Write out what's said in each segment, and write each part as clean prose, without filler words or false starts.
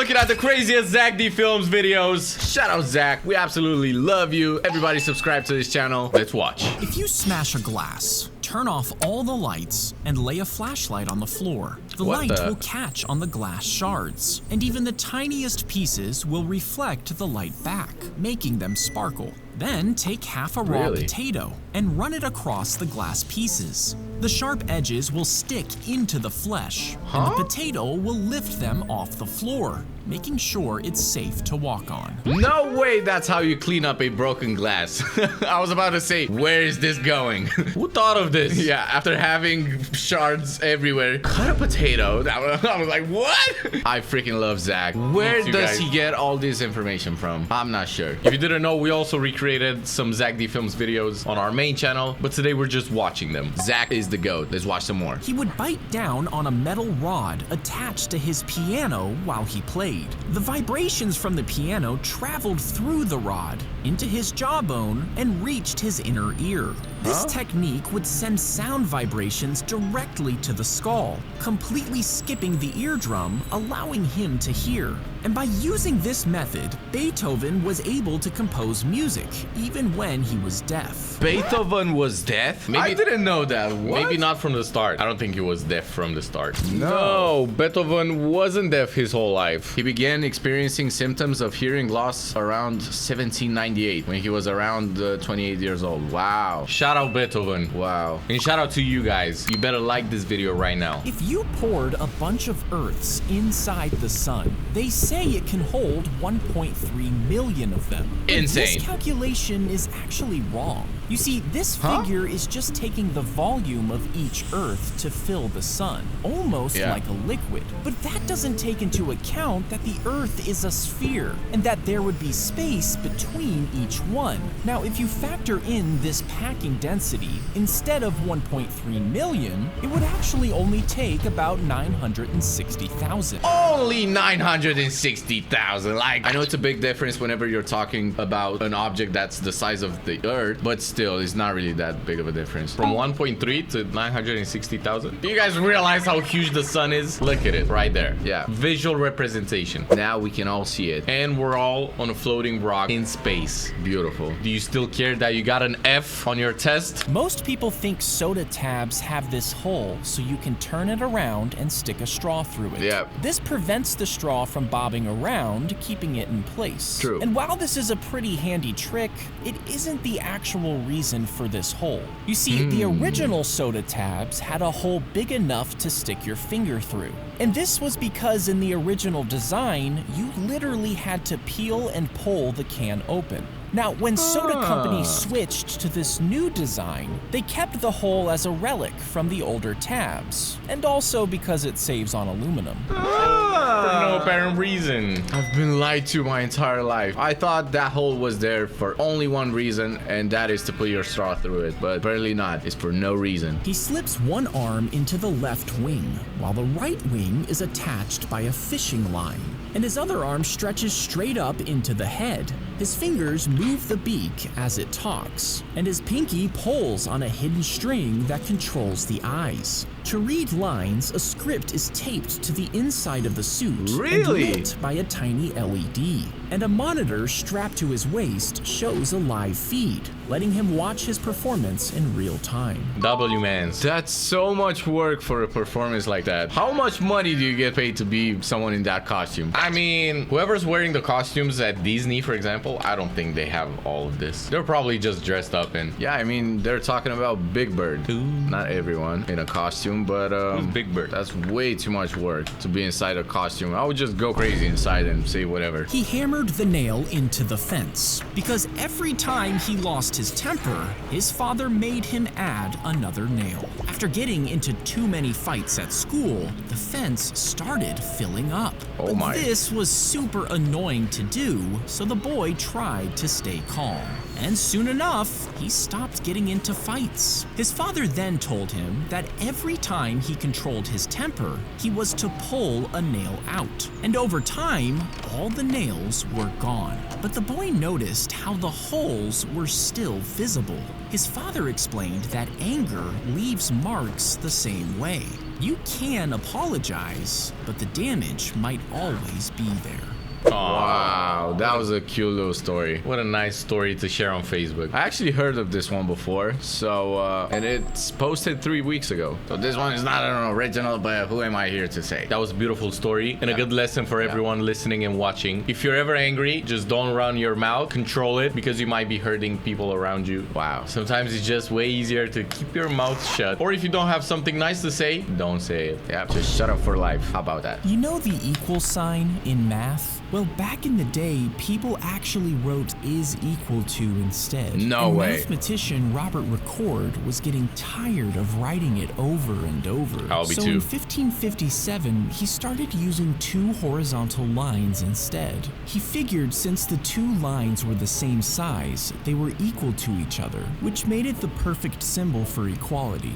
looking at the craziest Zack D Films videos. Shout out Zack, we absolutely love you. Everybody subscribe to this channel. Let's watch. If you smash a glass, turn off all the lights, and lay a flashlight on the floor, the light will catch on the glass shards, and even the tiniest pieces will reflect the light back, making them sparkle. Then take half a raw potato and run it across the glass pieces. The sharp edges will stick into the flesh, and the potato will lift them off the floor, making sure it's safe to walk on. No way that's how you clean up a broken glass. I was about to say, where is this going? Who thought of this? Yeah, after having shards everywhere, cut a potato. I was like, what? I freaking love Zack. Where does he get all this information from? I'm not sure. If you didn't know, we also recreated some Zack D Films videos on our main channel, but today we're just watching them. Zack is the GOAT. Let's watch some more. He would bite down on a metal rod attached to his piano while he played. The vibrations from the piano traveled through the rod into his jawbone and reached his inner ear. This technique would send sound vibrations directly to the skull, completely skipping the eardrum, allowing him to hear. And by using this method, Beethoven was able to compose music, even when he was deaf. Beethoven was deaf? I didn't know that. What? Maybe not from the start. I don't think he was deaf from the start. No, Beethoven wasn't deaf his whole life. He began experiencing symptoms of hearing loss around 1798, when he was around 28 years old. Wow. Shout out Beethoven. Wow. And shout out to you guys. You better like this video right now. If you poured a bunch of Earths inside the sun, they say it can hold 1.3 million of them. Insane. This calculation is actually wrong. You see, this figure is just taking the volume of each Earth to fill the sun, almost like a liquid. But that doesn't take into account that the Earth is a sphere, and that there would be space between each one. Now, if you factor in this packing density, instead of 1.3 million, it would actually only take about 960,000. Only 960,000. Like, I know it's a big difference whenever you're talking about an object that's the size of the Earth, but still, it's not really that big of a difference. From 1.3 to 960,000. You guys realize how huge the sun is? Look at it right there. Yeah, visual representation. Now we can all see it. And we're all on a floating rock in space. Beautiful. Do you still care that you got an F on your test? Most people think soda tabs have this hole so you can turn it around and stick a straw through it. Yeah. This prevents the straw from bobbing around, keeping it in place. True. And while this is a pretty handy trick, it isn't the actual reason for this hole. You see, the original soda tabs had a hole big enough to stick your finger through. And this was because in the original design, you literally had to peel and pull the can open. Now, when soda companies switched to this new design, they kept the hole as a relic from the older tabs, and also because it saves on aluminum. For no apparent reason. I've been lied to my entire life. I thought that hole was there for only one reason, and that is to put your straw through it, but apparently not. It's for no reason. He slips one arm into the left wing, while the right wing is attached by a fishing line, and his other arm stretches straight up into the head. His fingers move the beak as it talks, and his pinky pulls on a hidden string that controls the eyes. To read lines, a script is taped to the inside of the suit and lit by a tiny LED. And a monitor strapped to his waist shows a live feed, letting him watch his performance in real time. W-mans. That's so much work for a performance like that. How much money do you get paid to be someone in that costume? I mean, whoever's wearing the costumes at Disney, for example, I don't think they have all of this. They're probably just dressed up in. Yeah, I mean, they're talking about Big Bird. Not everyone in a costume, but who's Big Bird? That's way too much work to be inside a costume. I would just go crazy inside and say whatever. He hammered the nail into the fence because every time he lost his temper, his father made him add another nail. After getting into too many fights at school, the fence started filling up. Oh my. This was super annoying to do, so the boy tried to stay calm. and soon enough, he stopped getting into fights. His father then told him that every time he controlled his temper, he was to pull a nail out. And over time, all the nails were gone. But the boy noticed how the holes were still visible. His father explained that anger leaves marks the same way. You can apologize, but the damage might always be there. Wow, that was a cute little story. What a nice story to share on Facebook. I actually heard of this one before, so and it's posted 3 weeks ago. So this one is not an original, but who am I here to say? That was a beautiful story and a good lesson for everyone listening and watching. If you're ever angry, just don't run your mouth. Control it, because you might be hurting people around you. Wow. Sometimes it's just way easier to keep your mouth shut. Or if you don't have something nice to say, don't say it. Yeah, just shut up for life. How about that? You know the equal sign in math? Well, back in the day, people actually wrote is equal to instead. No way. Mathematician Robert Ricord was getting tired of writing it over and over. I'll be so too. in 1557, he started using 2 horizontal lines instead. He figured since the 2 lines were the same size, they were equal to each other, which made it the perfect symbol for equality.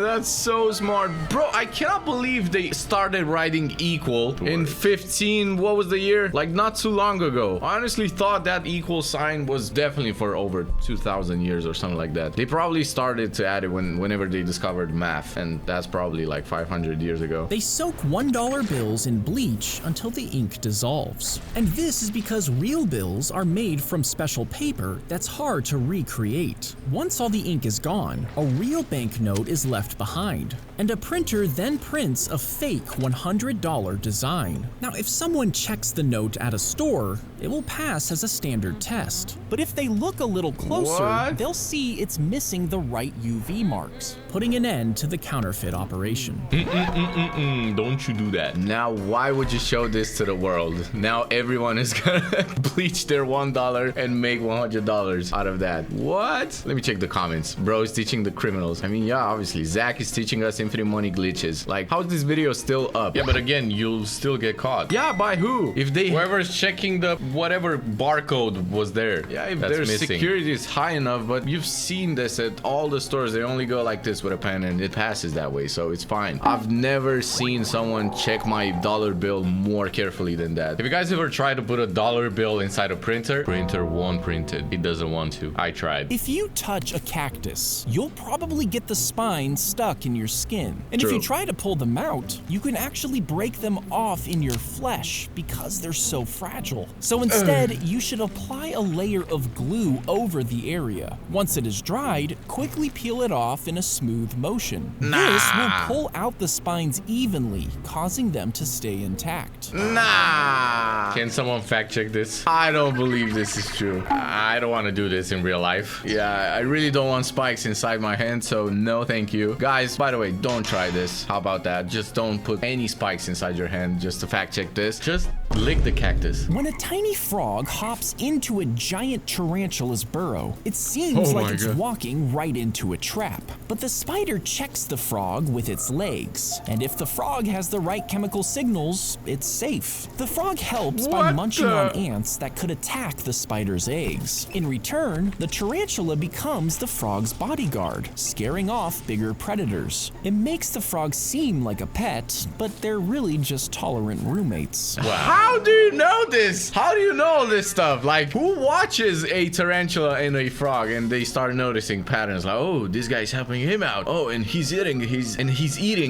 That's so smart. Bro, I cannot believe they started writing equal in 15, what was the year? Like not too long ago. I honestly thought that equal sign was definitely for over 2,000 years or something like that. They probably started to add it whenever they discovered math, and that's probably like 500 years ago. They soak $1 bills in bleach until the ink dissolves. And this is because real bills are made from special paper that's hard to recreate. Once all the ink is gone, a real banknote is left behind, and a printer then prints a fake $100 design. Now, if someone checks the note at a store, it will pass as a standard test. But if they look a little closer, they'll see it's missing the right UV marks, putting an end to the counterfeit operation. Don't you do that. Now, why would you show this to the world? Now everyone is gonna bleach their $1 and make $100 out of that. What? Let me check the comments. Bro is teaching the criminals. I mean, yeah, obviously. Zack is teaching us infinite money glitches. Like, how is this video still up? Yeah, but again, you'll still get caught. Yeah, by who? If they... Whoever's checking the whatever barcode was there. Yeah, if their security is high enough, but you've seen this at all the stores. They only go like this with a pen and it passes that way, so it's fine. I've never seen someone check my dollar bill more carefully than that. If you guys ever try to put a dollar bill inside a printer won't print it. It doesn't want to. I tried. If you touch a cactus, you'll probably get the spine stuck in your skin. And if you try to pull them out, you can actually break them off in your flesh because they're so fragile. So instead, you should apply a layer of glue over the area. Once it is dried, quickly peel it off in a smooth motion. This will pull out the spines evenly, causing them to stay intact. Can someone fact check this? I don't believe this is true. I don't want to do this in real life. Yeah, I really don't want spikes inside my hand, so no thank you. Guys, by the way, don't try this. How about that? Just don't put any spikes inside your hand just to fact check this. Just lick the cactus. When a tiny frog hops into a giant tarantula's burrow, it seems like it's walking right into a trap. But the spider checks the frog with its legs, and if the frog has the right chemical signals, it's safe. The frog helps by munching on ants that could attack the spider's eggs. In return, the tarantula becomes the frog's bodyguard, scaring off bigger predators. It makes the frog seem like a pet, but they're really just tolerant roommates. Wow. How do you know this? How do you know all this stuff? Like, who watches a tarantula and a frog and they start noticing patterns? Like, oh, this guy's helping him out. Oh, and he's eating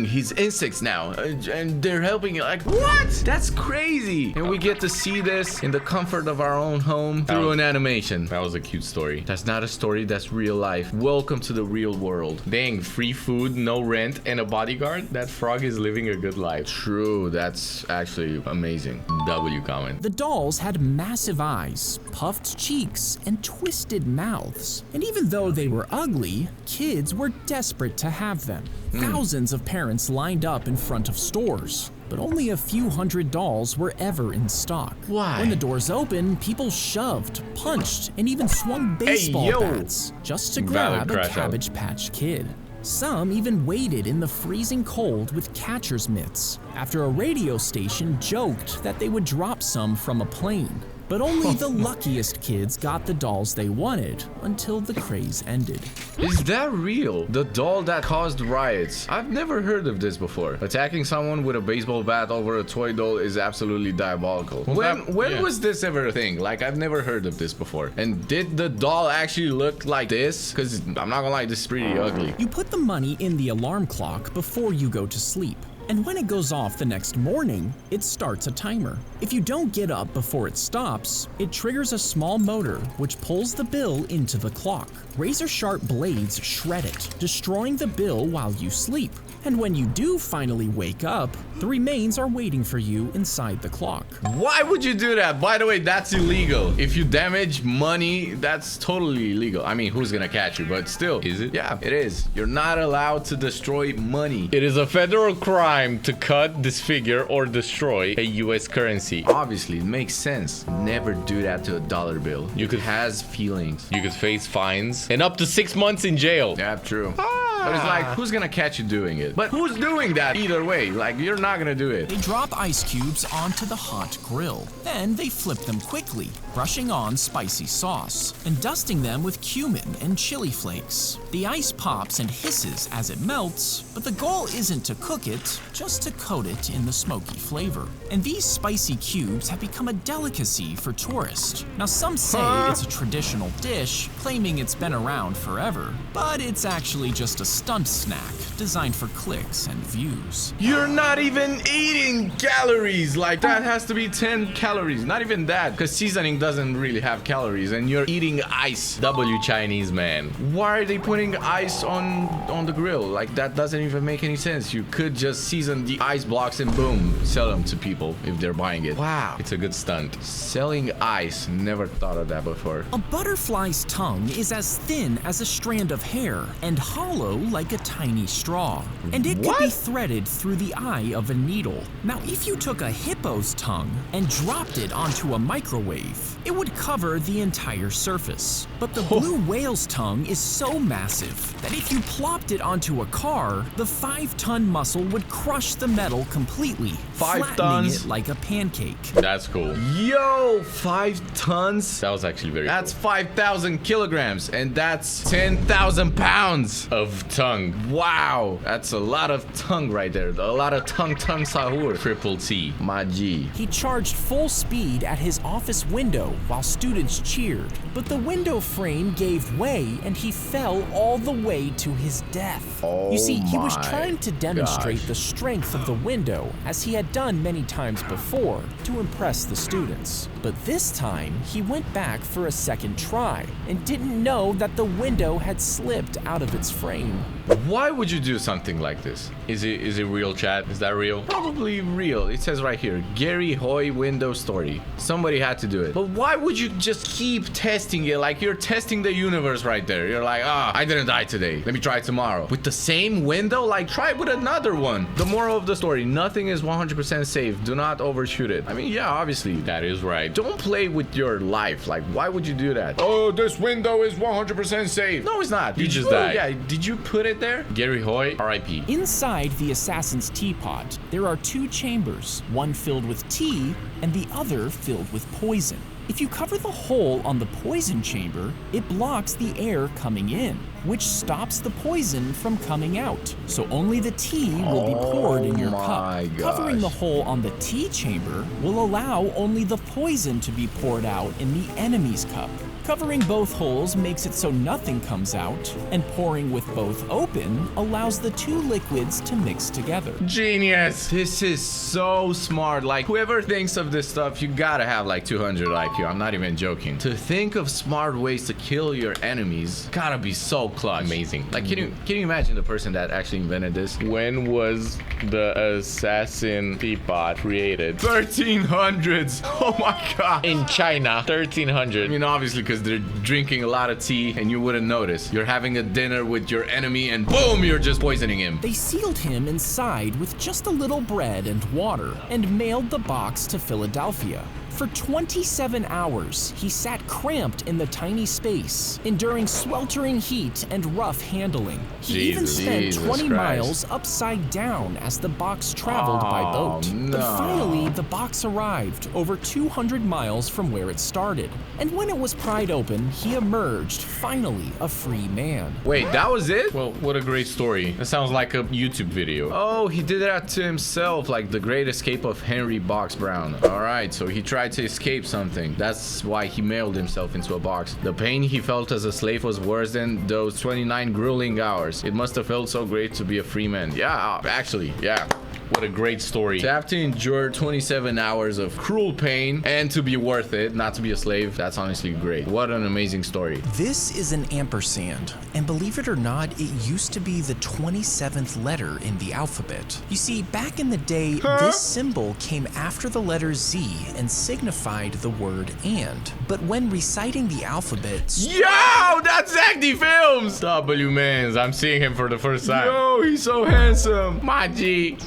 his insects now, and they're helping. Like, what? That's crazy. And we get to see this in the comfort of our own home through an animation. That was a cute story. That's not a story. That's real life. Welcome to the real world. Dang, free food, no rent, and a bodyguard. That frog is living a good life. True. That's actually amazing. W comment. The dolls had massive eyes, puffed cheeks, and twisted mouths. And even though they were ugly, kids were desperate to have them. Thousands of parents lined up in front of stores, but only a few hundred dolls were ever in stock. Why? When the doors opened, people shoved, punched, and even swung baseball bats just to grab a Cabbage Patch Kid. Some even waited in the freezing cold with catcher's mitts after a radio station joked that they would drop some from a plane. But only the luckiest kids got the dolls they wanted until the craze ended. Is that real? The doll that caused riots? I've never heard of this before. Attacking someone with a baseball bat over a toy doll is absolutely diabolical. When was this ever a thing? Like, I've never heard of this before. And did the doll actually look like this? Because I'm not gonna lie, this is pretty ugly. You put the money in the alarm clock before you go to sleep. And when it goes off the next morning, it starts a timer. If you don't get up before it stops, it triggers a small motor which pulls the bill into the clock. Razor-sharp blades shred it, destroying the bill while you sleep. And when you do finally wake up, the remains are waiting for you inside the clock. Why would you do that? By the way, that's illegal. If you damage money, that's totally illegal. I mean, who's gonna catch you? But still, is it? Yeah, it is. You're not allowed to destroy money. It is a federal crime to cut, disfigure, or destroy a U.S. currency. Obviously, it makes sense. Never do that to a dollar bill. It has feelings. You could face fines and up to 6 months in jail. Yeah, true. But it's like, who's gonna catch you doing it? But who's doing that either way? Like, you're not gonna do it. They drop ice cubes onto the hot grill. Then they flip them quickly, brushing on spicy sauce and dusting them with cumin and chili flakes. The ice pops and hisses as it melts, but the goal isn't to cook it, just to coat it in the smoky flavor. And these spicy cubes have become a delicacy for tourists. Now, some say it's a traditional dish, claiming it's been around forever, but it's actually just a stunt snack designed for clicks and views. You're not even eating calories. Like, that has to be 10 calories. Not even that, because seasoning doesn't really have calories, and you're eating ice. W Chinese man. Why are they putting ice on the grill? Like, that doesn't even make any sense. You could just season the ice blocks and boom, sell them to people if they're buying it. Wow, It's a good stunt. selling ice. Never thought of that before. A butterfly's tongue is as thin as a strand of hair and hollow like a tiny straw. And it could be threaded through the eye of a needle. Now, if you took a hippo's tongue and dropped it onto a microwave, it would cover the entire surface. But the blue whale's tongue is so massive that if you plopped it onto a car, the 5-ton muscle would crush the metal completely, 5 flattening tons? it like a pancake. That's cool. Yo, 5 tons? That was actually very That's 5,000 kilograms, and that's 10,000 pounds of tongue. Wow, that's a lot of tongue right there. A lot of tongue sahur. Triple T. My G. He charged full speed at his office window while students cheered, but the window frame gave way and he fell all the way to his death. You see, he was my trying to demonstrate gosh. the strength of the window, as he had done many times before, to impress the students. But this time, he went back for a second try and didn't know that the window had slipped out of its frame. Why would you do something like this? Is it real, chat? Is that real? Probably real. It says right here, Gary Hoy window story. Somebody had to do it. But why would you just keep testing it? Like, you're testing the universe right there. You're like, I didn't die today. Let me try it tomorrow. With the same window? Like, try it with another one. The moral of the story, nothing is 100% safe. Do not overshoot it. I mean, yeah, obviously. That is right. Don't play with your life. Like, why would you do that? Oh, this window is 100% safe. No, it's not. You just died. Yeah, did you put it there? Gary Hoy, R.I.P. Inside the assassin's teapot, there are 2 chambers, one filled with tea and the other filled with poison. If you cover the hole on the poison chamber, it blocks the air coming in, which stops the poison from coming out. So only the tea will be poured in your cup. Covering the hole on the tea chamber will allow only the poison to be poured out in the enemy's cup. Covering both holes makes it so nothing comes out, and pouring with both open allows the 2 liquids to mix together. Genius. This is so smart. Like, whoever thinks of this stuff, you gotta have like 200 IQ. I'm not even joking. To think of smart ways to kill your enemies gotta be so clutch. Amazing. Like, can you imagine the person that actually invented this? When was the assassin teapot created? 1300s. Oh my god. In China, 1300. I mean, obviously, because they're drinking a lot of tea and you wouldn't notice. You're having a dinner with your enemy and boom, you're just poisoning him. They sealed him inside with just a little bread and water and mailed the box to Philadelphia. For 27 hours, he sat cramped in the tiny space, enduring sweltering heat and rough handling. He even spent 20 miles upside down as the box traveled by boat. No. But finally, the box arrived over 200 miles from where it started. And when it was pried open, he emerged, finally, a free man. Wait, that was it? Well, what a great story. That sounds like a YouTube video. Oh, he did that to himself, like the great escape of Henry Box Brown. All right, so he tried to escape something. That's why he mailed himself into a box. The pain he felt as a slave was worse than those 29 grueling hours. It must have felt so great to be a free man. Yeah, actually, yeah. What a great story. To have to endure 27 hours of cruel pain and to be worth it, not to be a slave, that's honestly great. What an amazing story. This is an ampersand, and believe it or not, it used to be the 27th letter in the alphabet. You see, back in the day, this symbol came after the letter Z and signified the word and. But when reciting the alphabet... Yo, that's Zack Films! W Mans, I'm seeing him for the first time. Yo, he's so handsome. My G.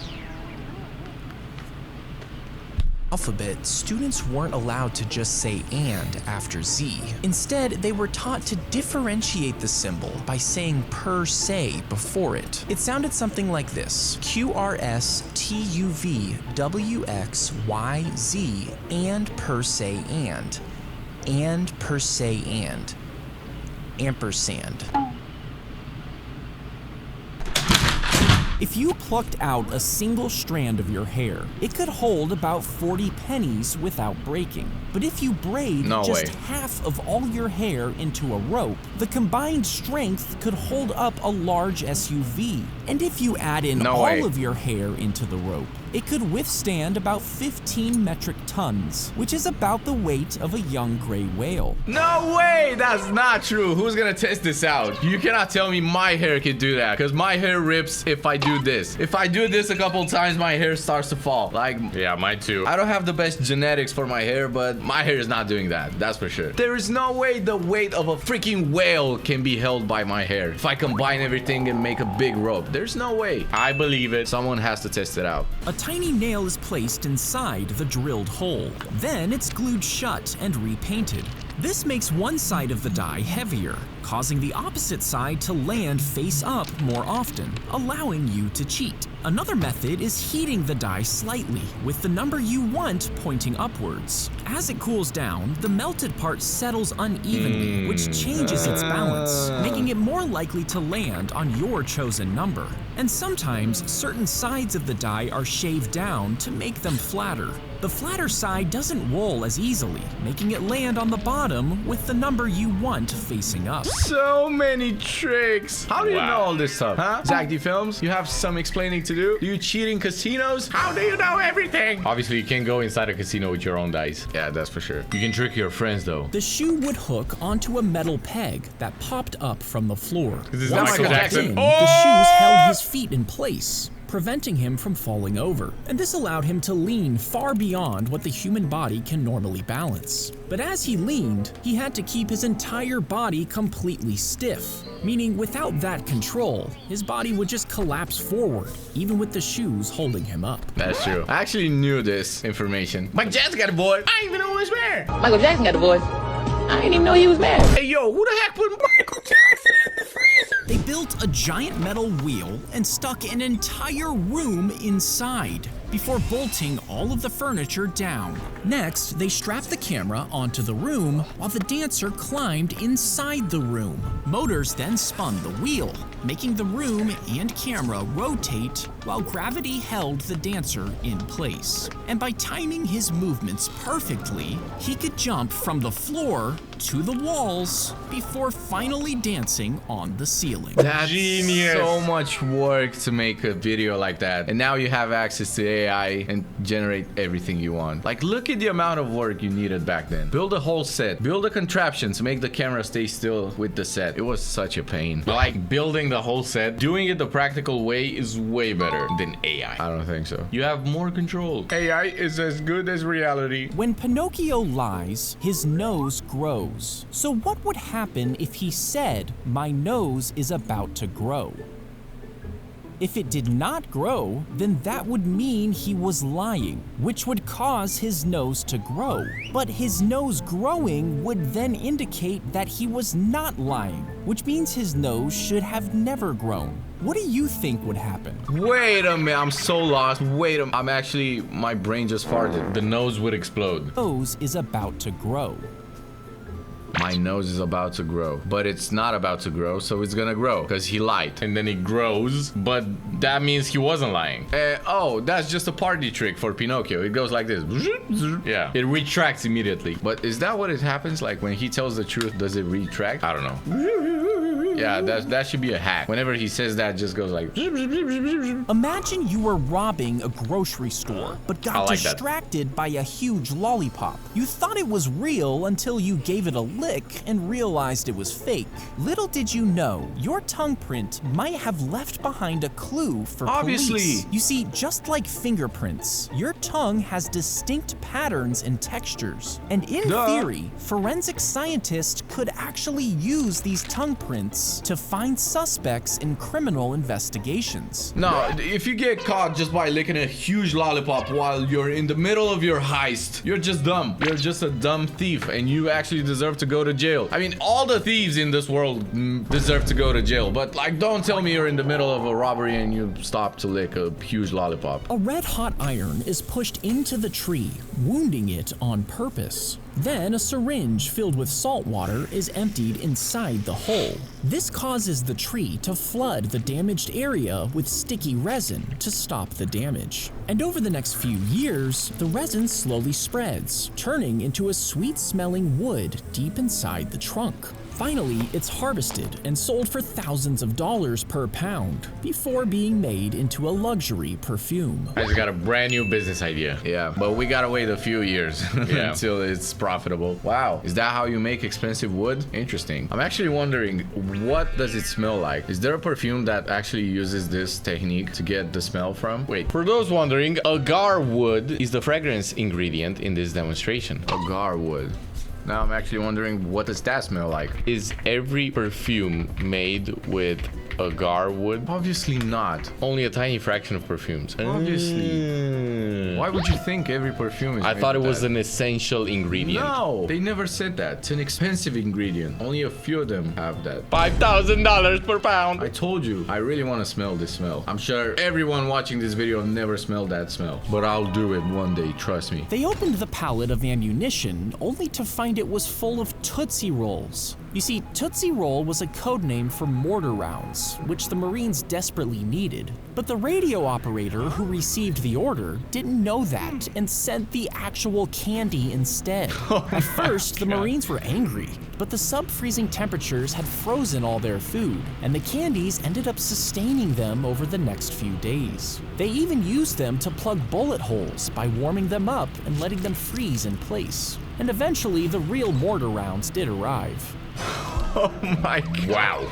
alphabet, students weren't allowed to just say and after Z. Instead, they were taught to differentiate the symbol by saying per se before it. It sounded something like this: QRSTUVWXYZ and per se and per se and ampersand. If you plucked out a single strand of your hair, it could hold about 40 pennies without breaking. But if you braid half of all your hair into a rope, the combined strength could hold up a large SUV. And if you add in all of your hair into the rope, it could withstand about 15 metric tons, which is about the weight of a young gray whale. No way! That's not true. Who's gonna test this out? You cannot tell me my hair can do that, because my hair rips if I do this. If I do this a couple times, my hair starts to fall. Like, yeah, mine too. I don't have the best genetics for my hair, but my hair is not doing that. That's for sure. There is no way the weight of a freaking whale can be held by my hair. If I combine everything and make a big rope, there's no way. I believe it. Someone has to test it out. A tiny nail is placed inside the drilled hole. Then it's glued shut and repainted. This makes one side of the die heavier, causing the opposite side to land face up more often, allowing you to cheat. Another method is heating the die slightly, with the number you want pointing upwards. As it cools down, the melted part settles unevenly, which changes its balance, making it more likely to land on your chosen number. And sometimes, certain sides of the die are shaved down to make them flatter. The flatter side doesn't roll as easily, making it land on the bottom with the number you want facing up. So many tricks. How do you know all this stuff, huh? Zack Films, you have some explaining to do? Do you cheat in casinos? How do you know everything? Obviously, you can't go inside a casino with your own dice. Yeah, that's for sure. You can trick your friends, though. The shoe would hook onto a metal peg that popped up from the floor. This is Once Michael locked Jackson. in, the shoes held his feet in place, preventing him from falling over. And this allowed him to lean far beyond what the human body can normally balance. But as he leaned, he had to keep his entire body completely stiff, meaning without that control, his body would just collapse forward, even with the shoes holding him up. That's true. I actually knew this information. Michael Jackson got a voice. I didn't even know he was married. Michael Jackson got a voice. I didn't even know he was married. Hey, yo, who the heck put Michael Jackson in the freezer? They built a giant metal wheel and stuck an entire room inside before bolting all of the furniture down. Next, they strapped the camera onto the room while the dancer climbed inside the room. Motors then spun the wheel, making the room and camera rotate while gravity held the dancer in place. And by timing his movements perfectly, he could jump from the floor to the walls before finally dancing on the ceiling. That's Genius. so much work to make a video like that. And now you have access to AI and generate everything you want. Like, look at the amount of work you needed back then. Build a whole set. Build a contraption to make the camera stay still with the set. It was such a pain. Like, building the whole set, doing it the practical way is way better than AI. I don't think so. You have more control. AI is as good as reality. When Pinocchio lies, his nose grows. So what would happen if he said, "My nose is about to grow"? If it did not grow, then that would mean he was lying, which would cause his nose to grow. But his nose growing would then indicate that he was not lying, which means his nose should have never grown. What do you think would happen? Wait a minute, I'm so lost. Wait a minute, my brain just farted. The nose would explode. Nose is about to grow. My nose is about to grow, but it's not about to grow, so it's gonna grow because he lied. And then it grows, but that means he wasn't lying. Oh, that's just a party trick for Pinocchio. It goes like this. Yeah. It retracts immediately. But is that what it happens? Like when he tells the truth, does it retract? I don't know. Yeah, that should be a hack. Whenever he says that, it just goes like. Imagine you were robbing a grocery store, but got distracted by a huge lollipop. You thought it was real until you gave it a lick and realized it was fake. Little did you know, your tongue print might have left behind a clue for police. You see, just like fingerprints, your tongue has distinct patterns and textures. And in theory, forensic scientists could actually use these tongue prints to find suspects in criminal investigations. No, if you get caught just by licking a huge lollipop while you're in the middle of your heist, you're just dumb. You're just a dumb thief, and you actually deserve to go to jail. I mean, all the thieves in this world deserve to go to jail, but like, don't tell me you're in the middle of a robbery and you stop to lick a huge lollipop. A red-hot iron is pushed into the tree, wounding it on purpose. Then a syringe filled with salt water is emptied inside the hole. This causes the tree to flood the damaged area with sticky resin to stop the damage. And over the next few years, the resin slowly spreads, turning into a sweet-smelling wood deep inside the trunk. Finally, it's harvested and sold for thousands of dollars per pound before being made into a luxury perfume. I just got a brand new business idea. Yeah, but we gotta wait a few years until it's profitable. Wow, is that how you make expensive wood? Interesting. I'm actually wondering, what does it smell like? Is there a perfume that actually uses this technique to get the smell from? Wait, for those wondering, agar wood is the fragrance ingredient in this demonstration. Agar wood. Now I'm actually wondering, what does that smell like? Is every perfume made with agar wood? Obviously not. Only a tiny fraction of perfumes. Obviously. Why would you think every perfume is I made thought it with was that? an essential ingredient. No, they never said that. It's an expensive ingredient. Only a few of them have that. $5,000 per pound. I told you, I really want to smell this smell. I'm sure everyone watching this video never smelled that smell, but I'll do it one day, trust me. They opened the pallet of ammunition only to find it was full of Tootsie Rolls. You see, Tootsie Roll was a code name for mortar rounds, which the Marines desperately needed. But the radio operator who received the order didn't know that and sent the actual candy instead. At first, the Marines were angry, but the sub-freezing temperatures had frozen all their food, and the candies ended up sustaining them over the next few days. They even used them to plug bullet holes by warming them up and letting them freeze in place. And eventually, the real mortar rounds did arrive. Oh my god. Wow.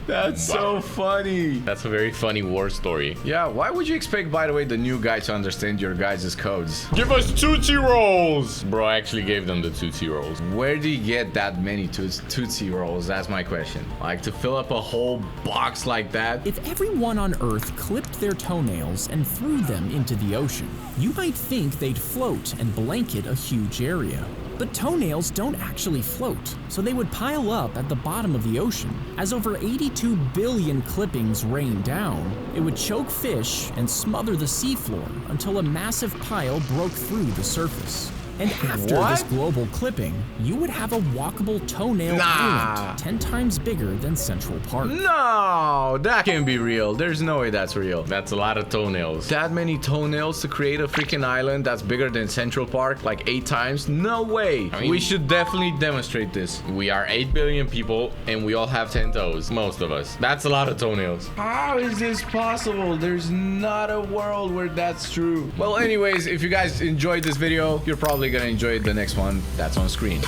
That's so funny. That's a very funny war story. Yeah, why would you expect, by the way, the new guy to understand your guys' codes? Give us Tootsie Rolls! Bro, I actually gave them the Tootsie Rolls. Where do you get that many Tootsie Rolls? That's my question. Like, to fill up a whole box like that? If everyone on Earth clipped their toenails and threw them into the ocean, you might think they'd float and blanket a huge area. But toenails don't actually float, so they would pile up at the bottom of the ocean. As over 82 billion clippings rain down, it would choke fish and smother the seafloor until a massive pile broke through the surface. And after this global clipping, you would have a walkable toenail island 10 times bigger than Central Park. No, that can't be real. There's no way that's real. That's a lot of toenails. That many toenails to create a freaking island that's bigger than Central Park, like 8 times? No way. I mean, we should definitely demonstrate this. We are 8 billion people, and we all have 10 toes. Most of us. That's a lot of toenails. How is this possible? There's not a world where that's true. Well, anyways, if you guys enjoyed this video, you're probably gonna enjoy the next one that's on screen.